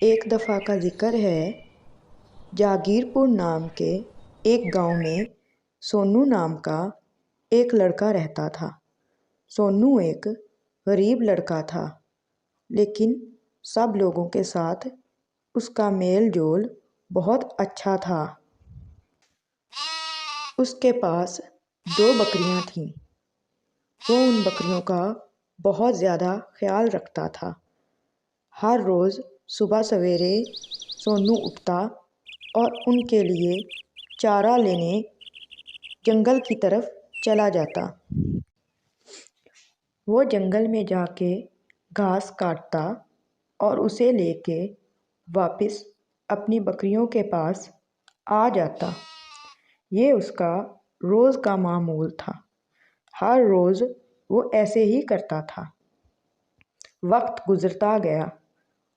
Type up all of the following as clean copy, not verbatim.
एक दफ़ा का ज़िक्र है, जागीरपुर नाम के एक गांव में सोनू नाम का एक लड़का रहता था। सोनू एक गरीब लड़का था, लेकिन सब लोगों के साथ उसका मेल जोल बहुत अच्छा था। उसके पास 2 बकरियां थीं। वो उन बकरियों का बहुत ज़्यादा ख्याल रखता था। हर रोज़ सुबह सवेरे सोनू उठता और उनके लिए चारा लेने जंगल की तरफ चला जाता। वो जंगल में जाके घास काटता और उसे लेके वापस अपनी बकरियों के पास आ जाता। ये उसका रोज़ का मामूल था। हर रोज़ वो ऐसे ही करता था। वक्त गुज़रता गया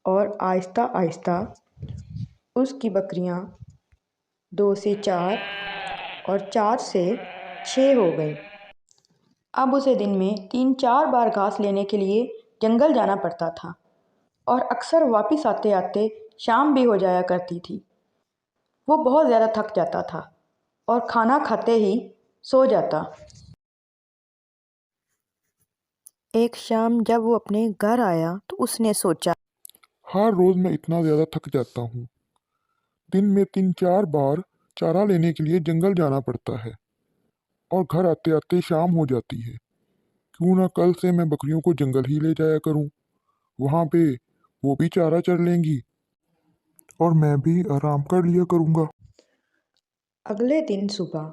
और आहिस्ता आहिस्ता उसकी बकरियां 2 से 4 और 4 से 6 हो गईं। अब उसे दिन में 3-4 बार घास लेने के लिए जंगल जाना पड़ता था और अक्सर वापस आते आते शाम भी हो जाया करती थी। वो बहुत ज़्यादा थक जाता था और खाना खाते ही सो जाता। एक शाम जब वो अपने घर आया तो उसने सोचा, हर रोज़ मैं इतना ज़्यादा थक जाता हूँ। दिन में 3-4 बार चारा लेने के लिए जंगल जाना पड़ता है और घर आते आते शाम हो जाती है। क्यों ना कल से मैं बकरियों को जंगल ही ले जाया करूँ। वहाँ पे वो भी चारा चर लेंगी और मैं भी आराम कर लिया करूँगा। अगले दिन सुबह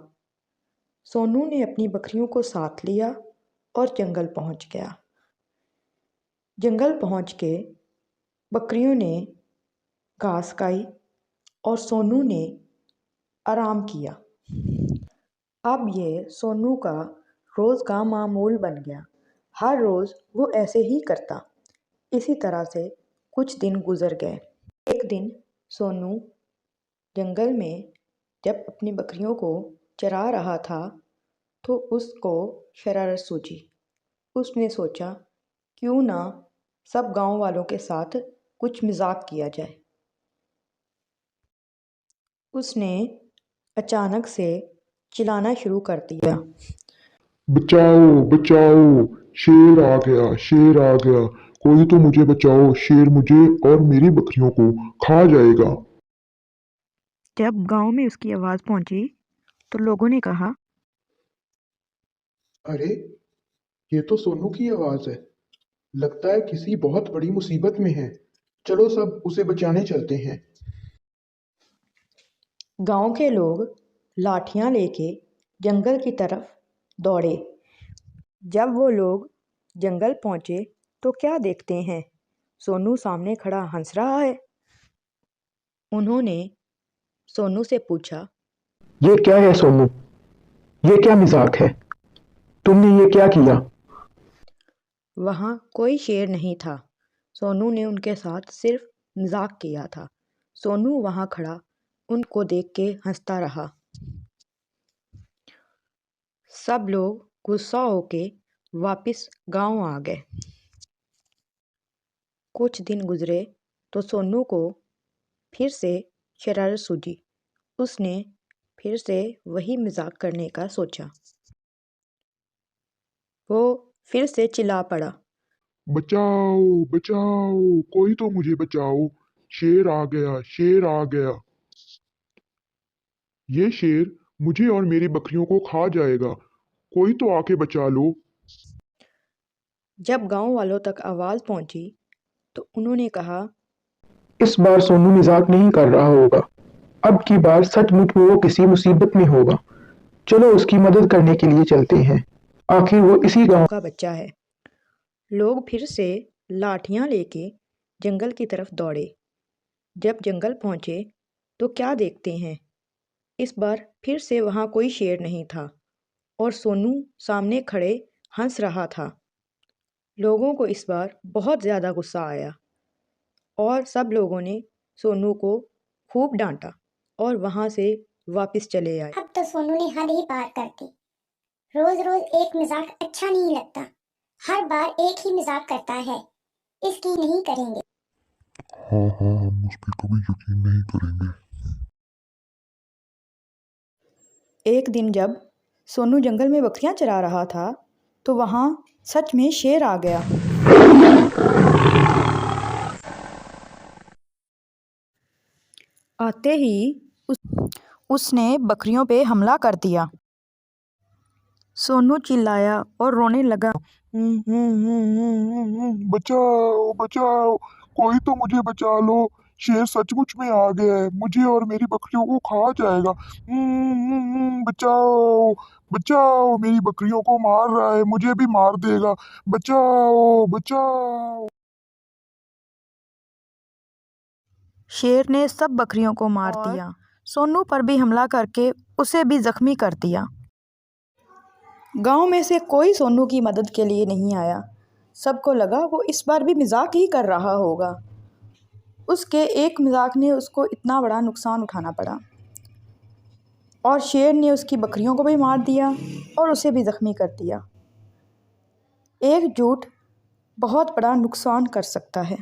सोनू ने अपनी बकरियों को साथ लिया और जंगल पहुंच गया। जंगल पहुंच के बकरियों ने घास खाई और सोनू ने आराम किया। अब ये सोनू का रोज़ का मामूल बन गया। हर रोज़ वो ऐसे ही करता। इसी तरह से कुछ दिन गुज़र गए। एक दिन सोनू जंगल में जब अपनी बकरियों को चरा रहा था तो उसको शरारत सूझी। उसने सोचा, क्यों ना सब गांव वालों के साथ कुछ मजाक किया जाए। उसने अचानक से चिल्लाना शुरू कर दिया, बचाओ बचाओ, शेर आ गया, शेर आ गया। कोई तो मुझे बचाओ, शेर मुझे और मेरी बकरियों को खा जाएगा। जब गांव में उसकी आवाज़ पहुंची तो लोगों ने कहा, अरे, ये तो सोनू की आवाज है। लगता है किसी बहुत बड़ी मुसीबत में है। चलो सब उसे बचाने चलते हैं। गांव के लोग लाठियां लेके जंगल की तरफ दौड़े। जब वो लोग जंगल पहुंचे तो क्या देखते हैं, सोनू सामने खड़ा हंस रहा है। उन्होंने सोनू से पूछा, ये क्या है सोनू? ये क्या मजाक है? तुमने ये क्या किया? वहाँ कोई शेर नहीं था। सोनू ने उनके साथ सिर्फ मजाक किया था। सोनू वहाँ खड़ा उनको देख के हंसता रहा। सब लोग गुस्सा होके वापस गांव आ गए। कुछ दिन गुजरे तो सोनू को फिर से शरारत सूझी। उसने फिर से वही मजाक करने का सोचा। वो फिर से चिल्ला पड़ा, बचाओ बचाओ, कोई तो मुझे बचाओ, शेर आ गया, शेर आ गया। ये शेर मुझे और मेरी बकरियों को खा जाएगा। कोई तो आके बचा लो। जब गांव वालों तक आवाज़ पहुंची तो उन्होंने कहा, इस बार सोनू मजाक नहीं कर रहा होगा। अब की बार सचमुच वो किसी मुसीबत में होगा। चलो उसकी मदद करने के लिए चलते हैं। आखिर वो इसी गांव का बच्चा है। लोग फिर से लाठियां लेके जंगल की तरफ दौड़े। जब जंगल पहुंचे तो क्या देखते हैं, इस बार फिर से वहां कोई शेर नहीं था और सोनू सामने खड़े हंस रहा था। लोगों को इस बार बहुत ज़्यादा गुस्सा आया और सब लोगों ने सोनू को खूब डांटा और वहां से वापस चले आए। अब तो सोनू ने हद ही पार कर दी। रोज रोज एक मजाक अच्छा नहीं लगता। हर बार एक ही मजाक करता है। इसकी नहीं करेंगे। हाँ हाँ, हम उस पर कभी यकीन नहीं करेंगे। एक दिन जब सोनू जंगल में बकरियां चरा रहा था तो वहाँ सच में शेर आ गया। आते ही उसने बकरियों पे हमला कर दिया। सोनू चिल्लाया और रोने लगा। बचाओ बचाओ, कोई तो मुझे बचा लो, शेर सचमुच में आ गया है, मुझे और मेरी बकरियों को खा जाएगा। बचाओ बचाओ, मेरी बकरियों को मार रहा है, मुझे भी मार देगा, बचाओ बचाओ। शेर ने सब बकरियों को मार दिया। सोनू पर भी हमला करके उसे भी जख्मी कर दिया। गांव में से कोई सोनू की मदद के लिए नहीं आया। सबको लगा वो इस बार भी मजाक ही कर रहा होगा। उसके एक मजाक ने उसको इतना बड़ा नुकसान उठाना पड़ा और शेर ने उसकी बकरियों को भी मार दिया और उसे भी जख्मी कर दिया। एक झूठ बहुत बड़ा नुकसान कर सकता है।